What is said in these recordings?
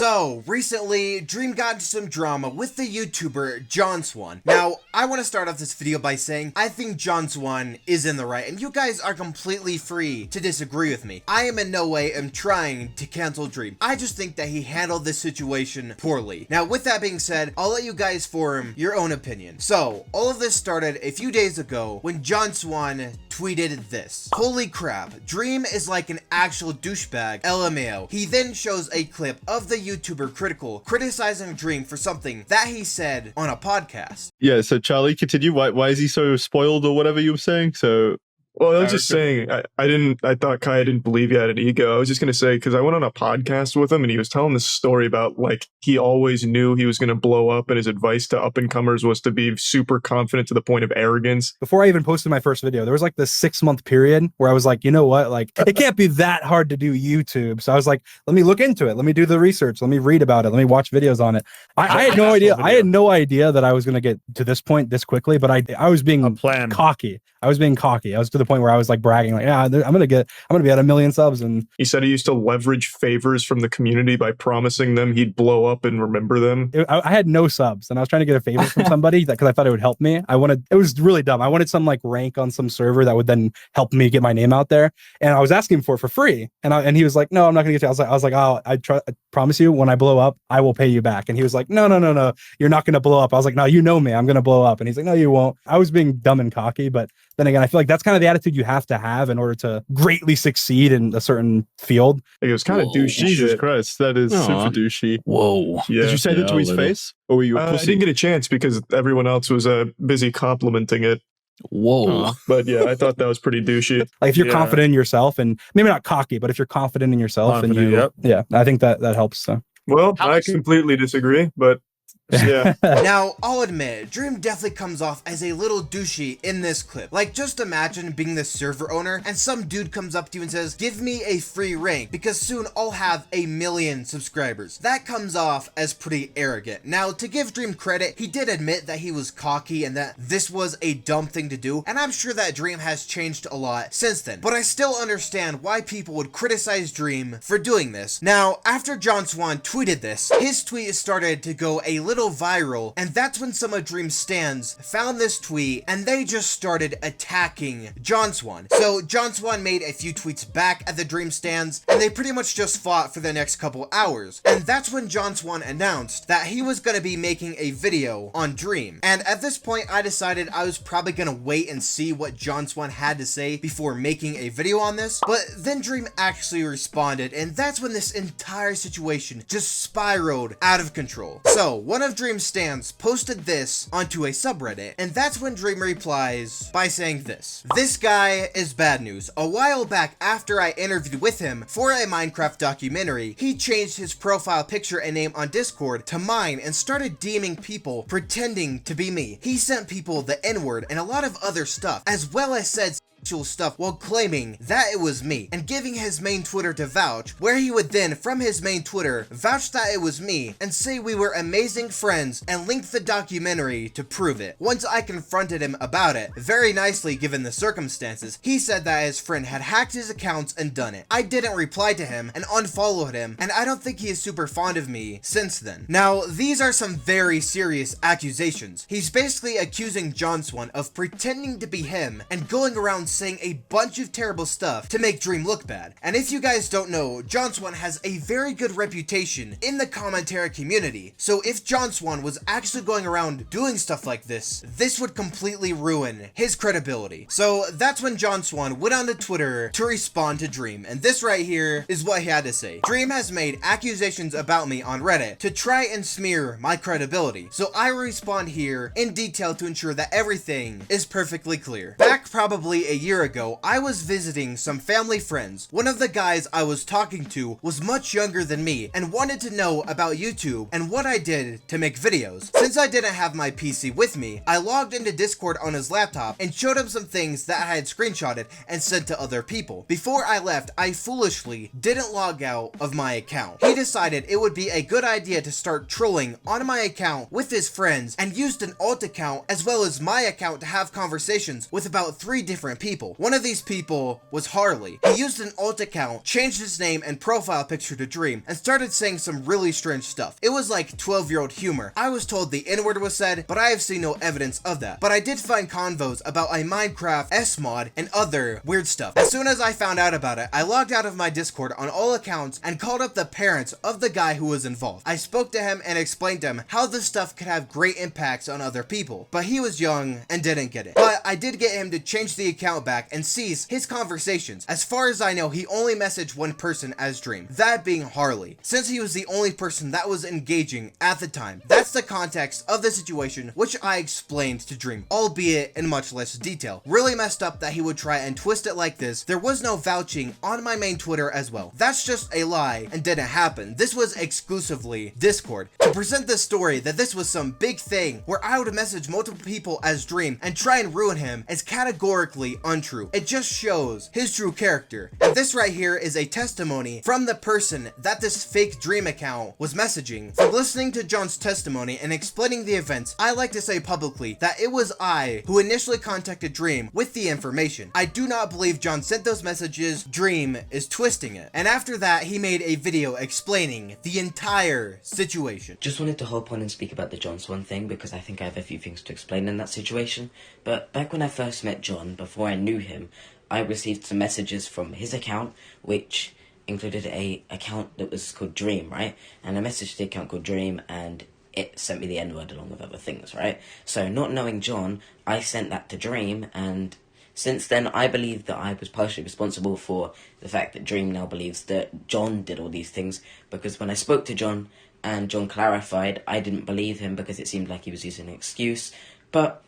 So, recently, Dream got into some drama with the YouTuber John Swan. Now, I want to start off this video by saying I think John Swan is in the right, and you guys are completely free to disagree with me. I am in no way trying to cancel Dream. I just think that he handled this situation poorly. Now, with that being said, I'll let you guys form your own opinion. So, all of this started a few days ago when John Swan tweeted this. Holy crap, Dream is like an actual douchebag, LMAO. He then shows a clip of the YouTuber Critical criticizing Dream for something that he said on a podcast. Yeah, so Charlie, continue. Why is he so spoiled or whatever you were saying? Well, I was just saying, I thought Kaya didn't believe he had an ego. I was just going to say, because I went on a podcast with him and he was telling this story about, like, he always knew he was going to blow up and his advice to up-and-comers was to be super confident to the point of arrogance. Before I even posted my first video, there was like this 6-month period where I was like, you know what, like, it can't be that hard to do YouTube. So I was like, let me look into it. Let me do the research. Let me read about it. Let me watch videos on it. I had no idea. I had no idea that I was going to get to this point this quickly, but I was being cocky. I was being cocky. I was to the point where I was like bragging, like, yeah, I'm gonna be at 1 million subs. And he said he used to leverage favors from the community by promising them he'd blow up and remember them. I had no subs, and I was trying to get a favor from somebody because I thought it would help me. It was really dumb. I wanted some like rank on some server that would then help me get my name out there, and I was asking for it for free. And he was like, no, I'm not gonna get you. I was like, oh, I promise you, when I blow up, I will pay you back. And he was like, no, you're not gonna blow up. I was like, no, you know me, I'm gonna blow up. And he's like, no, you won't. I was being dumb and cocky, but then again, I feel like that's kind of the attitude you have to have in order to greatly succeed in a certain field. It was kind of douchey. Jesus Christ, that is super douchey. Whoa. Yeah. Did you say that to his face? Or were you a pussy? I didn't get a chance because everyone else was busy complimenting it. Whoa. But yeah, I thought that was pretty douchey. Like if you're confident in yourself, and maybe not cocky, but if you're confident in yourself, yeah, I think that helps. So. Well, I completely disagree, but yeah. Now, I'll admit, Dream definitely comes off as a little douchey in this clip. Like, just imagine being the server owner and some dude comes up to you and says, give me a free rank because soon I'll have 1 million subscribers. That comes off as pretty arrogant. Now, to give Dream credit, he did admit that he was cocky and that this was a dumb thing to do, and I'm sure that Dream has changed a lot since then. But I still understand why people would criticize Dream for doing this. Now, after John Swan tweeted this, his tweet started to go a little viral, and that's when some of Dream's stans found this tweet and they just started attacking John Swan. So John Swan made a few tweets back at the Dream stans, and they pretty much just fought for the next couple hours. And that's when John Swan announced that he was going to be making a video on Dream. And at this point, I decided I was probably going to wait and see what John Swan had to say before making a video on this. But then Dream actually responded, and that's when this entire situation just spiraled out of control. So one of Dream stans posted this onto a subreddit, and that's when Dream replies by saying this. This guy is bad news. A while back, after I interviewed with him for a Minecraft documentary, he changed his profile picture and name on Discord to mine and started DMing people pretending to be me. He sent people the N-word and a lot of other stuff, as well as said stuff while claiming that it was me and giving his main Twitter to vouch, where he would then from his main Twitter vouch that it was me and say we were amazing friends and link the documentary to prove it. Once I confronted him about it, very nicely given the circumstances, he said that his friend had hacked his accounts and done it. I didn't reply to him and unfollowed him, and I don't think he is super fond of me since then. Now, these are some very serious accusations. He's basically accusing John Swan of pretending to be him and going around saying a bunch of terrible stuff to make Dream look bad. And if you guys don't know, John Swan has a very good reputation in the commentary community. So if John Swan was actually going around doing stuff like this would completely ruin his credibility. So that's when John Swan went onto Twitter to respond to Dream. And this right here is what he had to say. Dream has made accusations about me on Reddit to try and smear my credibility. So I will respond here in detail to ensure that everything is perfectly clear. Back probably a year ago, I was visiting some family friends. One of the guys I was talking to was much younger than me and wanted to know about YouTube and what I did to make videos. Since I didn't have my PC with me, I logged into Discord on his laptop and showed him some things that I had screenshotted and sent to other people. Before I left, I foolishly didn't log out of my account. He decided it would be a good idea to start trolling on my account with his friends and used an alt account as well as my account to have conversations with about 3 different people. people. One of these people was Harley. He used an alt account, changed his name and profile picture to Dream, and started saying some really strange stuff. It was like 12-year-old humor. I was told the N-word was said, but I have seen no evidence of that. But I did find convos about a Minecraft S-mod and other weird stuff. As soon as I found out about it, I logged out of my Discord on all accounts and called up the parents of the guy who was involved. I spoke to him and explained to him how this stuff could have great impacts on other people, but he was young and didn't get it. But I did get him to change the account back and cease his conversations. As far as I know, he only messaged one person as Dream, that being Harley, since he was the only person that was engaging at the time. That's the context of the situation, which I explained to Dream, albeit in much less detail. Really messed up that he would try and twist it like this. There was no vouching on my main Twitter as well. That's just a lie and didn't happen. This was exclusively Discord. To present this story that this was some big thing where I would message multiple people as Dream and try and ruin him is categorically untrue. It just shows his true character. And this right here is a testimony from the person that this fake Dream account was messaging. From listening to John's testimony and explaining the events, I like to say publicly that it was I who initially contacted Dream with the information. I do not believe John sent those messages. Dream is twisting it. And after that, he made a video explaining the entire situation. Just wanted to hop on and speak about the John Swan thing because I think I have a few things to explain in that situation. But back when I first met John, before I knew him, I received some messages from his account, which included a account that was called Dream, right? And I messaged the account called Dream and it sent me the N-word along with other things, right? So not knowing John, I sent that to Dream, and since then I believe that I was partially responsible for the fact that Dream now believes that John did all these things, because when I spoke to John and John clarified, I didn't believe him because it seemed like he was using an excuse. But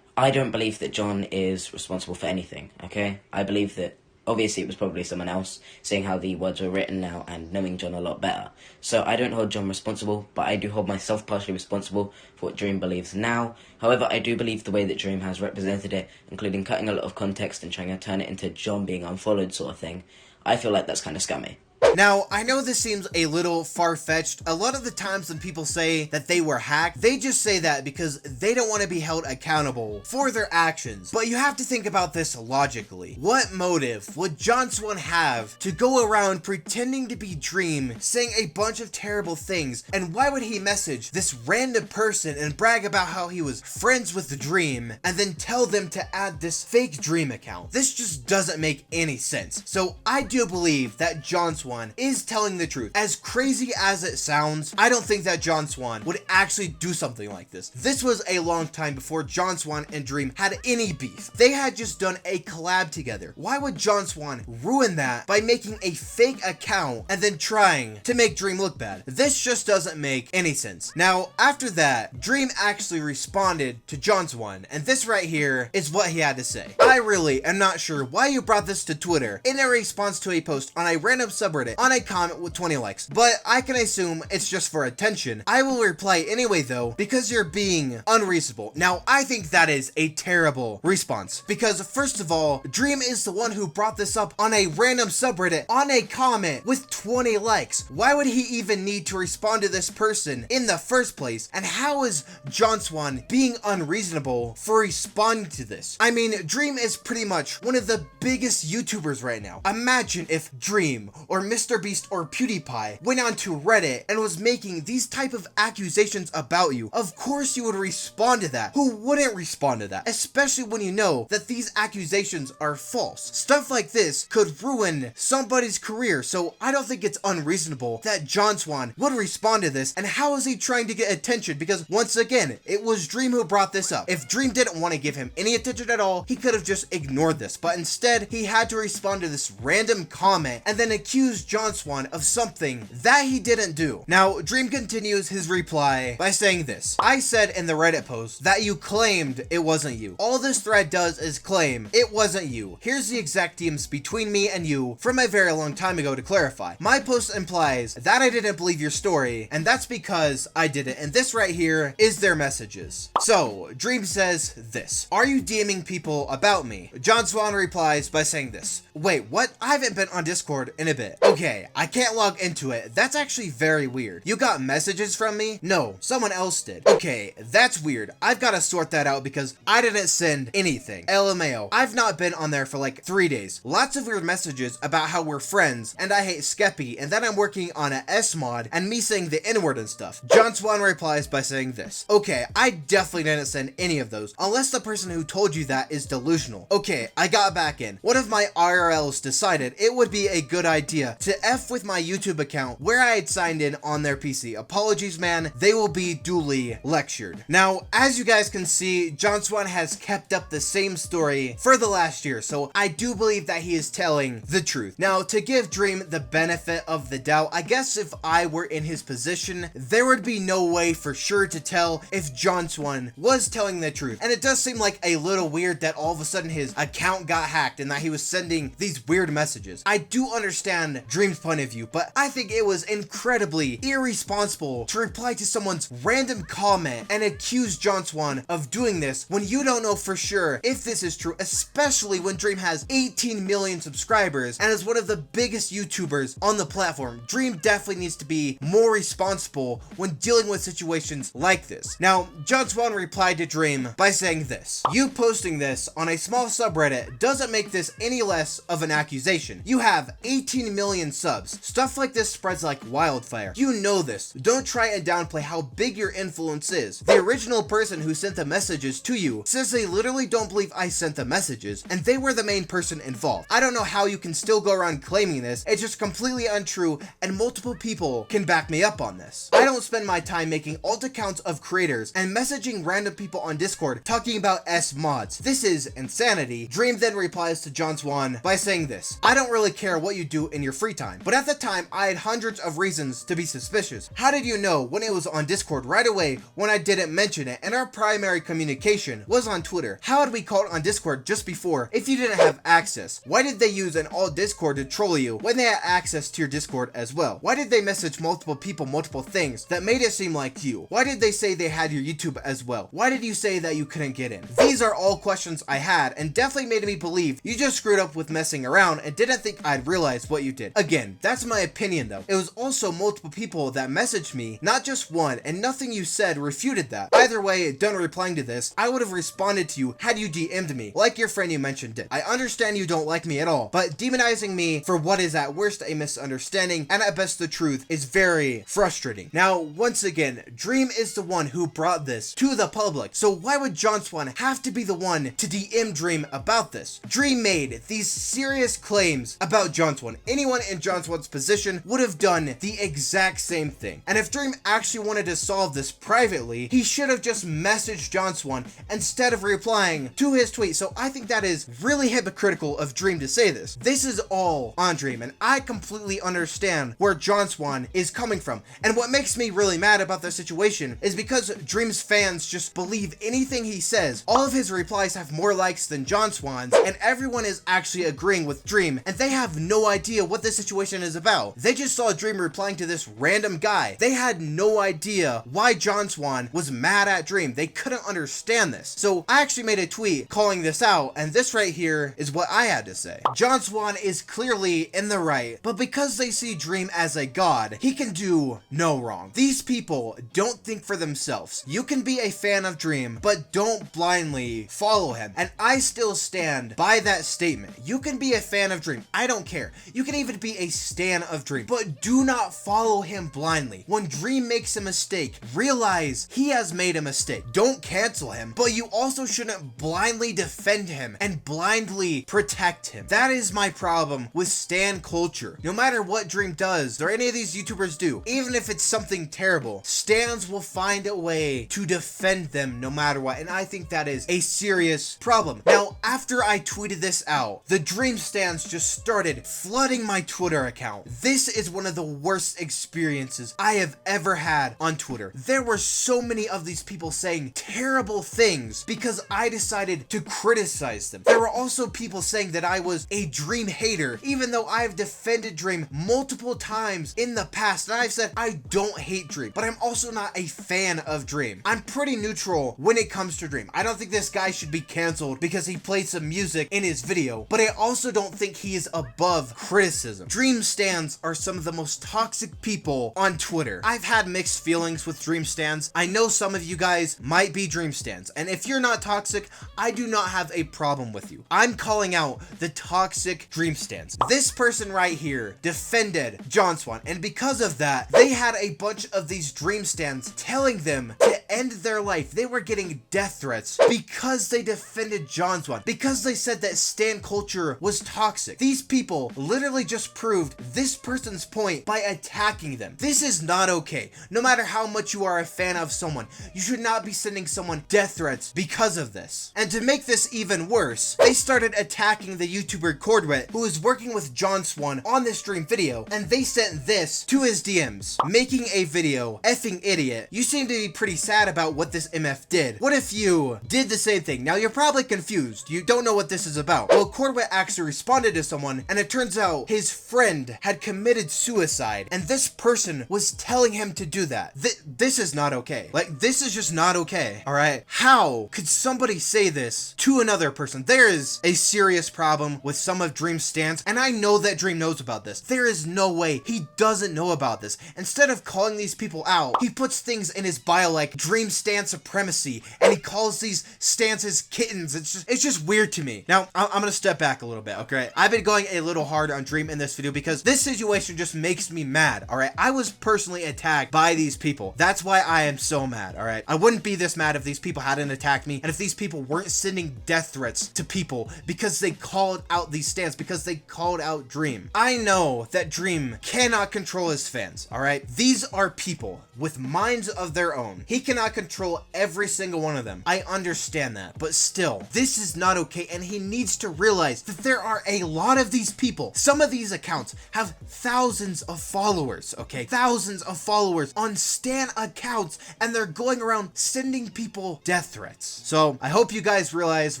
I don't believe that John is responsible for anything, okay? I believe that obviously it was probably someone else, seeing how the words were written now and knowing John a lot better. So I don't hold John responsible, but I do hold myself partially responsible for what Dream believes now. However, I do believe the way that Dream has represented it, including cutting a lot of context and trying to turn it into John being unfollowed sort of thing, I feel like that's kind of scummy. Now, I know this seems a little far-fetched. A lot of the times when people say that they were hacked, they just say that because they don't want to be held accountable for their actions. But you have to think about this logically. What motive would John Swan have to go around pretending to be Dream, saying a bunch of terrible things? And why would he message this random person and brag about how he was friends with the Dream, and then tell them to add this fake Dream account? This just doesn't make any sense. So I do believe that John Swan is telling the truth. As crazy as it sounds, I don't think that John Swan would actually do something like this. This was a long time before John Swan and Dream had any beef. They had just done a collab together. Why would John Swan ruin that by making a fake account and then trying to make Dream look bad? This just doesn't make any sense. Now, after that, Dream actually responded to John Swan, and this right here is what he had to say. I really am not sure why you brought this to Twitter in a response to a post on a random subreddit on a comment with 20 likes, but I can assume it's just for attention. I will reply anyway though, because you're being unreasonable. Now, I think that is a terrible response, because first of all, Dream is the one who brought this up on a random subreddit on a comment with 20 likes. Why would he even need to respond to this person in the first place? And how is John Swan being unreasonable for responding to this? I mean, Dream is pretty much one of the biggest YouTubers right now. Imagine if Dream or Mr. Beast or PewDiePie went on to Reddit and was making these type of accusations about you. Of course you would respond to that. Who wouldn't respond to that? Especially when you know that these accusations are false. Stuff like this could ruin somebody's career, so I don't think it's unreasonable that John Swan would respond to this. And how is he trying to get attention? Because once again, it was Dream who brought this up. If Dream didn't want to give him any attention at all, he could have just ignored this, but instead he had to respond to this random comment and then accuse John Swan of something that he didn't do. Now, Dream continues his reply by saying this: I said in the Reddit post that you claimed it wasn't you. All this thread does is claim it wasn't you. Here's the exact DMs between me and you from a very long time ago to clarify. My post implies that I didn't believe your story, and that's because I didn't. And this right here is their messages. So, Dream says this: are you DMing people about me? John Swan replies by saying this: wait, what? I haven't been on Discord in a bit. Okay, Okay, I can't log into it. That's actually very weird. You got messages from me? No, someone else did. Okay, that's weird. I've got to sort that out because I didn't send anything. LMAO. I've not been on there for like 3 days. Lots of weird messages about how we're friends and I hate Skeppy and that I'm working on a S mod and me saying the N-word and stuff. John Swan replies by saying this. Okay, I definitely didn't send any of those unless the person who told you that is delusional. Okay, I got back in. One of my IRLs decided it would be a good idea to F with my YouTube account where I had signed in on their PC. Apologies, man. They will be duly lectured. Now, as you guys can see, John Swan has kept up the same story for the last year, so I do believe that he is telling the truth. Now, to give Dream the benefit of the doubt, I guess if I were in his position, there would be no way for sure to tell if John Swan was telling the truth. And it does seem like a little weird that all of a sudden his account got hacked and that he was sending these weird messages. I do understand Dream's point of view, but I think it was incredibly irresponsible to reply to someone's random comment and accuse John Swan of doing this when you don't know for sure if this is true, especially when Dream has 18 million subscribers and is one of the biggest YouTubers on the platform. Dream definitely needs to be more responsible when dealing with situations like this. Now, John Swan replied to Dream by saying this. You posting this on a small subreddit doesn't make this any less of an accusation. You have 18 million subs. Stuff like this spreads like wildfire. You know this. Don't try and downplay how big your influence is. The original person who sent the messages to you says they literally don't believe I sent the messages and they were the main person involved. I don't know how you can still go around claiming this. It's just completely untrue and multiple people can back me up on this. I don't spend my time making alt accounts of creators and messaging random people on Discord talking about S mods. This is insanity. Dream then replies to John Swan by saying this. I don't really care what you do in your free time, but at the time I had hundreds of reasons to be suspicious. How did you know when it was on Discord right away when I didn't mention it and our primary communication was on Twitter? How had we called on Discord just before if you didn't have access? Why did they use an alt Discord to troll you when they had access to your Discord as well? Why did they message multiple people multiple things that made it seem like you? Why did they say they had your YouTube as well? Why did you say that you couldn't get in? These are all questions I had and definitely made me believe you just screwed up with messing around and didn't think I'd realize what you did. Again, that's my opinion though. It was also multiple people that messaged me, not just one, and nothing you said refuted that. Either way, done replying to this, I would have responded to you had you DM'd me, like your friend you mentioned did. I understand you don't like me at all, but demonizing me for what is at worst a misunderstanding and at best the truth is very frustrating. Now, once again, Dream is the one who brought this to the public, so why would John Swan have to be the one to DM Dream about this? Dream made these serious claims about John Swan. Anyone in John Swan's position would have done the exact same thing. And if Dream actually wanted to solve this privately, he should have just messaged John Swan instead of replying to his tweet. So I think that is really hypocritical of Dream to say this. This is all on Dream, and I completely understand where John Swan is coming from. And what makes me really mad about this situation is because Dream's fans just believe anything he says. All of his replies have more likes than John Swan's, and everyone is actually agreeing with Dream, and they have no idea what this situation is about. They just saw Dream replying to this random guy. They had no idea why John Swan was mad at Dream. They couldn't understand this. So I actually made a tweet calling this out, and this right here is what I had to say. John Swan is clearly in the right, but because they see Dream as a god, he can do no wrong. These people don't think for themselves. You can be a fan of Dream, but don't blindly follow him. And I still stand by that statement. You can be a fan of Dream. I don't care. You can even be a stan of Dream, but do not follow him blindly. When Dream makes a mistake, realize he has made a mistake. Don't cancel him, but you also shouldn't blindly defend him and blindly protect him. That is my problem with stan culture. No matter what Dream does or any of these YouTubers do, even if it's something terrible, stans will find a way to defend them no matter what, and I think that is a serious problem. Now, after I tweeted this out, the Dream stans just started flooding my Twitter account. This is one of the worst experiences I have ever had on Twitter. There were so many of these people saying terrible things because I decided to criticize them. There were also people saying that I was a Dream hater, even though I've defended Dream multiple times in the past, and I've said I don't hate Dream, but I'm also not a fan of Dream. I'm pretty neutral when it comes to Dream. I don't think this guy should be canceled because he played some music in his video, but I also don't think he is above criticism. criticism. Dream stans are some of the most toxic people on Twitter. I've had mixed feelings with Dream stans. I know some of you guys might be Dream stans, and if you're not toxic, I do not have a problem with you. I'm calling out the toxic Dream stans. This person right here defended John Swan, and because of that, they had a bunch of these Dream stans telling them to end their life. They were getting death threats because they defended John Swan, because they said that stan culture was toxic. These people literally just proved this person's point by attacking them. This is not okay. No matter how much you are a fan of someone, you should not be sending someone death threats because of this. And to make this even worse, they started attacking the YouTuber CordWit, who is working with John Swan on this stream video, and they sent this to his DMs, making a video, effing idiot. You seem to be pretty sad about what this MF did. What if you did the same thing? Now you're probably confused. You don't know what this is about. Well, CordWit actually responded to someone, and it turns out his friend had committed suicide, and this person was telling him to do that. This is not okay. Like, this is just not okay. All right. How could somebody say this to another person? There is a serious problem with some of Dream's stance, and I know that Dream knows about this. There is no way he doesn't know about this. Instead of calling these people out, he puts things in his bio like Dream stance supremacy, and he calls these stances kittens. It's just weird to me. Now, I'm gonna step back a little bit, okay? I've been going a little hard on Dream in this video because this situation just makes me mad, all right? I was personally attacked by these people. That's why I am so mad, all right? I wouldn't be this mad if these people hadn't attacked me, and if these people weren't sending death threats to people because they called out these stans, because they called out Dream. I know that Dream cannot control his fans, all right? These are people with minds of their own. He cannot control every single one of them. I understand that, but still, this is not okay, and he needs to realize that there are a lot of these people. Some of these accounts have thousands of followers, okay? Thousands of followers on stan accounts, and they're going around sending people death threats. So I hope you guys realize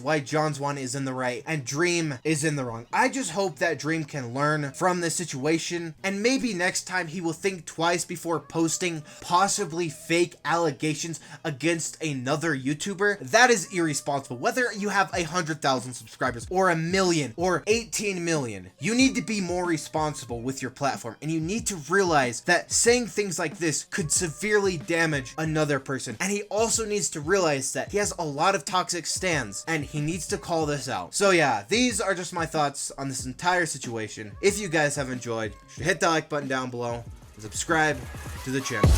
why John Swan is in the right and Dream is in the wrong. I just hope that Dream can learn from this situation, and maybe next time he will think twice before posting possibly fake allegations against another YouTuber. That is irresponsible. Whether you have 100,000 subscribers or 1 million or 18 million, you need to be more responsible with your platform, and you need to realize that saying things like this could severely damage another person. And he also needs to realize that he has a lot of toxic stans, and he needs to call this out. So yeah, these are just my thoughts on this entire situation. If you guys have enjoyed, you should hit the like button down below and subscribe to the channel.